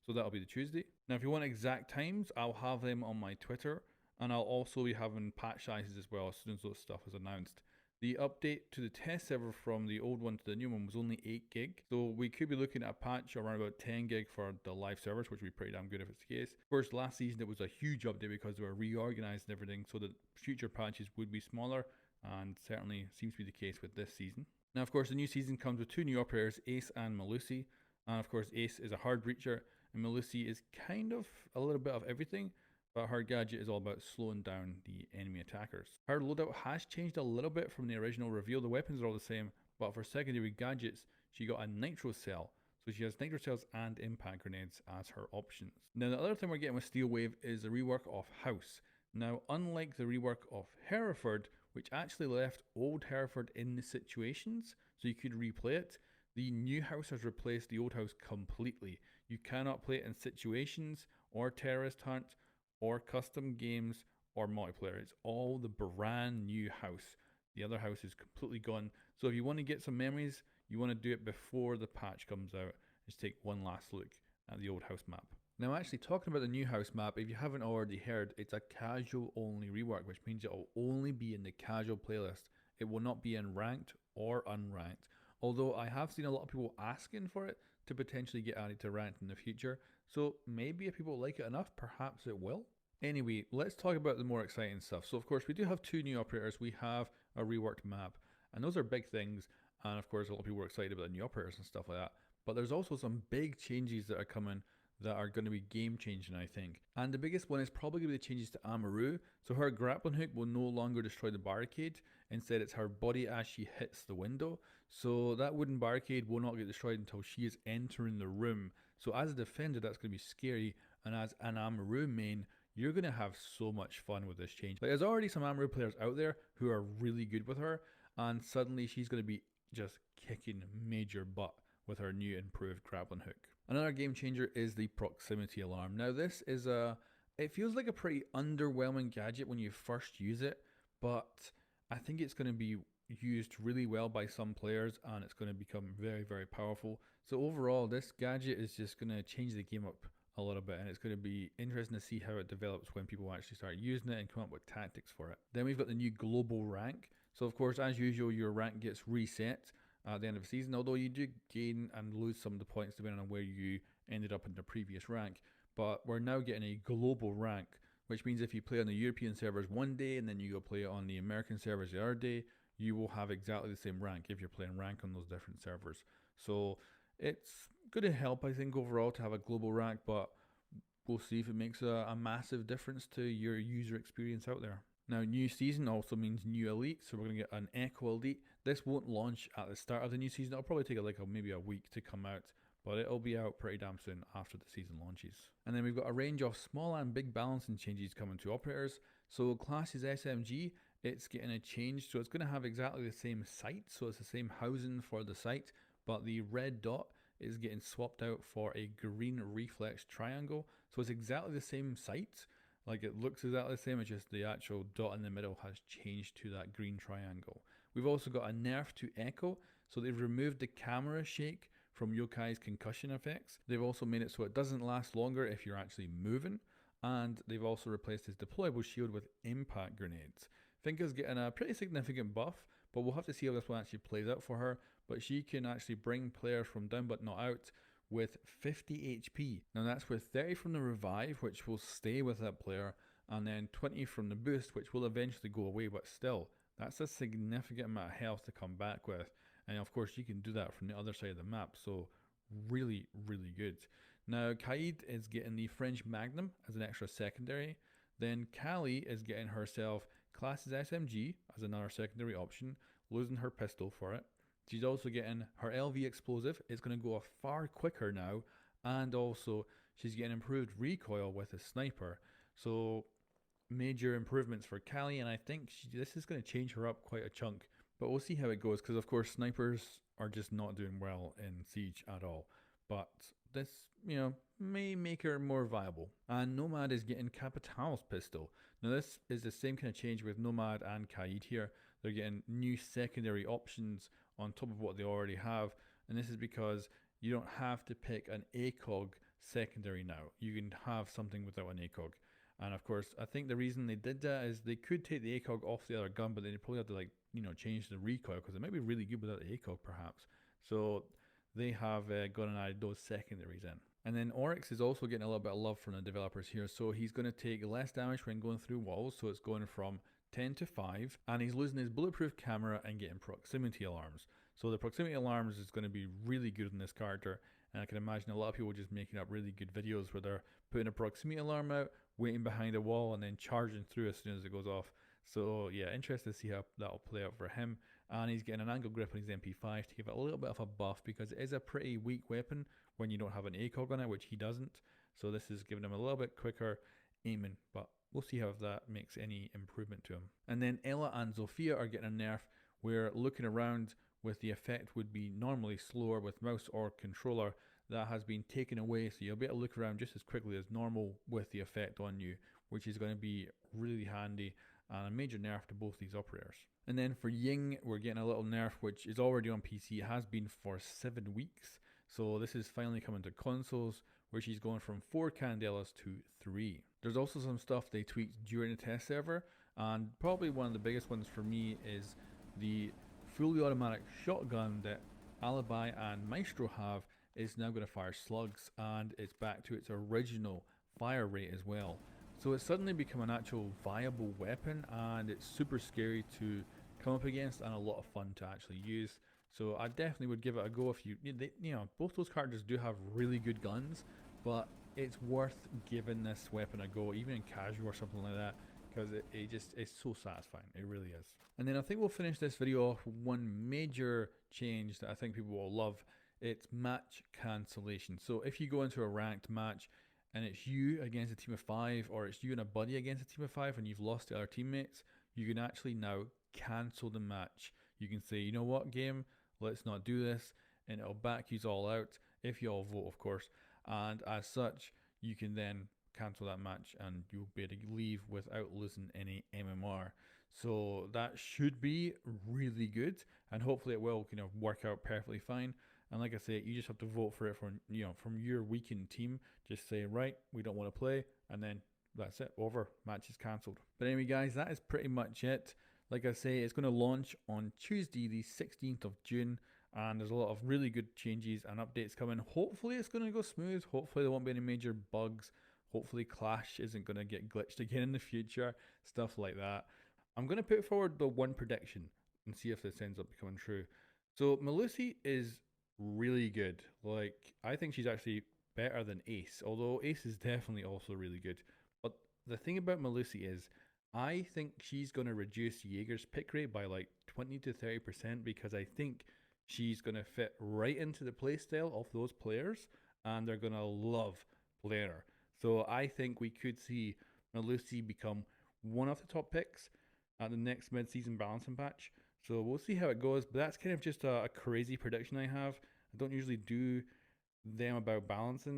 So that'll be the Tuesday. Now, if you want exact times, I'll have them on my Twitter, and I'll also be having patch sizes as well as soon as those stuff is announced. The update to the test server from the old one to the new one was only 8 gig, so we could be looking at a patch around about 10 gig for the live servers, which would be pretty damn good if it's the case. Of course, last season it was a huge update because they were reorganizing everything so that future patches would be smaller, and certainly seems to be the case with this season. Now, of course, the new season comes with two new operators, Ace and Melusi, and of course, Ace is a hard breacher, and Melusi is kind of a little bit of everything, but her gadget is all about slowing down the enemy attackers. Her loadout has changed a little bit from the original reveal. The weapons are all the same, but for secondary gadgets, she got a nitro cell. So she has nitro cells and impact grenades as her options. Now, the other thing we're getting with Steel Wave is the rework of House. Now, unlike the rework of Hereford, which actually left old Hereford in the situations, so you could replay it, the new house has replaced the old house completely. You cannot play it in situations or terrorist hunt or custom games or multiplayer. It's all the brand new house. The other house is completely gone. So if you want to get some memories, you want to do it before the patch comes out. Just take one last look at the old house map. Now, actually talking about the new house map, if you haven't already heard, it's a casual only rework, which means it will only be in the casual playlist. It will not be in ranked or unranked. Although I have seen a lot of people asking for it to potentially get added to ranked in the future. So maybe if people like it enough, perhaps it will. Anyway, let's talk about the more exciting stuff. So of course we do have two new operators. We have a reworked map, and those are big things. And of course a lot of people are excited about the new operators and stuff like that. But there's also some big changes that are coming that are going to be game changing, I think. And the biggest one is probably going to be the changes to Amaru. So her grappling hook will no longer destroy the barricade. Instead, it's her body as she hits the window. So that wooden barricade will not get destroyed until she is entering the room. So as a defender, that's going to be scary. And as an Amaru main, you're going to have so much fun with this change. Like, there's already some Amaru players out there who are really good with her. And suddenly she's going to be just kicking major butt with her new improved grappling hook. Another game changer is the proximity alarm. Now this is it feels like a pretty underwhelming gadget when you first use it, but I think it's going to be used really well by some players and it's going to become very, very powerful. So overall, this gadget is just going to change the game up a little bit, and it's going to be interesting to see how it develops when people actually start using it and come up with tactics for it. Then we've got the new global rank. So of course, as usual, your rank gets reset at the end of the season, although you do gain and lose some of the points depending on where you ended up in the previous rank. But we're now getting a global rank, which means if you play on the European servers one day and then you go play on the American servers the other day, you will have exactly the same rank if you're playing rank on those different servers. So it's going to help, I think, overall to have a global rank, but we'll see if it makes a massive difference to your user experience out there. Now, new season also means new elite, so we're going to get an Echo Elite. This won't launch at the start of the new season. It'll probably take maybe a week to come out, but it'll be out pretty damn soon after the season launches. And then we've got a range of small and big balancing changes coming to operators. So Class's SMG, it's getting a change, so it's going to have exactly the same sight, so it's the same housing for the sight, but the red dot is getting swapped out for a green reflex triangle. So it's exactly the same sight. Like, it looks exactly the same, it's just the actual dot in the middle has changed to that green triangle. We've also got a nerf to Echo, so they've removed the camera shake from Yokai's concussion effects. They've also made it so it doesn't last longer if you're actually moving, and they've also replaced his deployable shield with impact grenades. Finka's getting a pretty significant buff, but we'll have to see how this one actually plays out for her. But she can actually bring players from down but not out with 50 HP. Now that's with 30 from the revive, which will stay with that player, and then 20 from the boost, which will eventually go away, but still, that's a significant amount of health to come back with. And of course, you can do that from the other side of the map, so really, really good. Now, Kaid is getting the French Magnum as an extra secondary. Then Kali is getting herself Class's SMG as another secondary option, losing her pistol for it. She's also getting her LV explosive. It's going to go off far quicker now. And also, she's getting improved recoil with a sniper. So, major improvements for Kali. And I think this is going to change her up quite a chunk. But we'll see how it goes. Because, of course, snipers are just not doing well in Siege at all. But this, may make her more viable. And Nomad is getting Capital's pistol. Now, this is the same kind of change with Nomad and Kaid here. They're getting new secondary options on top of what they already have, and this is because you don't have to pick an ACOG secondary now. You can have something without an ACOG. And of course, I think the reason they did that is they could take the ACOG off the other gun, but they probably have to like change the recoil because it might be really good without the ACOG perhaps. So they have gone and added those secondaries in. And then Oryx is also getting a little bit of love from the developers here. So he's going to take less damage when going through walls. So it's going from 10 to 5. And he's losing his bulletproof camera and getting proximity alarms. So the proximity alarms is going to be really good in this character. And I can imagine a lot of people just making up really good videos where they're putting a proximity alarm out, waiting behind a wall, and then charging through as soon as it goes off. So yeah, interested to see how that'll play out for him. And he's getting an angle grip on his MP5 to give it a little bit of a buff because it is a pretty weak weapon when you don't have an ACOG on it, which he doesn't. So this is giving him a little bit quicker aiming, but we'll see how that makes any improvement to him. And then Ela and Zofia are getting a nerf where looking around with the effect would be normally slower with mouse or controller. That has been taken away, so you'll be able to look around just as quickly as normal with the effect on you, which is going to be really handy and a major nerf to both these operators. And then for Ying, we're getting a little nerf, which is already on PC. It has been for 7 weeks. So this is finally coming to consoles, where she's going from 4 Candelas to 3. There's also some stuff they tweaked during the test server, and probably one of the biggest ones for me is the fully automatic shotgun that Alibi and Maestro have is now going to fire slugs, and it's back to its original fire rate as well. So it's suddenly become an actual viable weapon, and it's super scary to come up against and a lot of fun to actually use. So I definitely would give it a go if both those characters do have really good guns, but it's worth giving this weapon a go, even in casual or something like that, because it's so satisfying. It really is. And then I think we'll finish this video off with one major change that I think people will love. It's match cancellation. So if you go into a ranked match and it's you against a team of 5, or it's you and a buddy against a team of 5 and you've lost to other teammates, you can actually now cancel the match. You can say, you know what, game, let's not do this, and it'll back you all out if you all vote, of course. And as such, you can then cancel that match and you'll be able to leave without losing any MMR. So that should be really good, and hopefully it will work out perfectly fine. And like I say, you just have to vote for it from your weakened team. Just say, right, we don't want to play, and then that's it, over, match is cancelled. But anyway guys, that is pretty much it. Like I say, it's going to launch on Tuesday the 16th of June, and there's a lot of really good changes and updates coming. Hopefully it's going to go smooth, hopefully there won't be any major bugs, hopefully Clash isn't going to get glitched again in the future, stuff like that. I'm going to put forward the one prediction and see if this ends up becoming true. So Melusi is really good. Like, I think she's actually better than Ace, although Ace is definitely also really good. But the thing about Melusi is, I think she's going to reduce Jaeger's pick rate by like 20 to 30% because I think she's going to fit right into the playstyle of those players, and they're going to love playing her. So I think we could see Melusi become one of the top picks at the next mid-season balancing patch. So we'll see how it goes, but that's kind of just a crazy prediction I have. I don't usually do them about balancing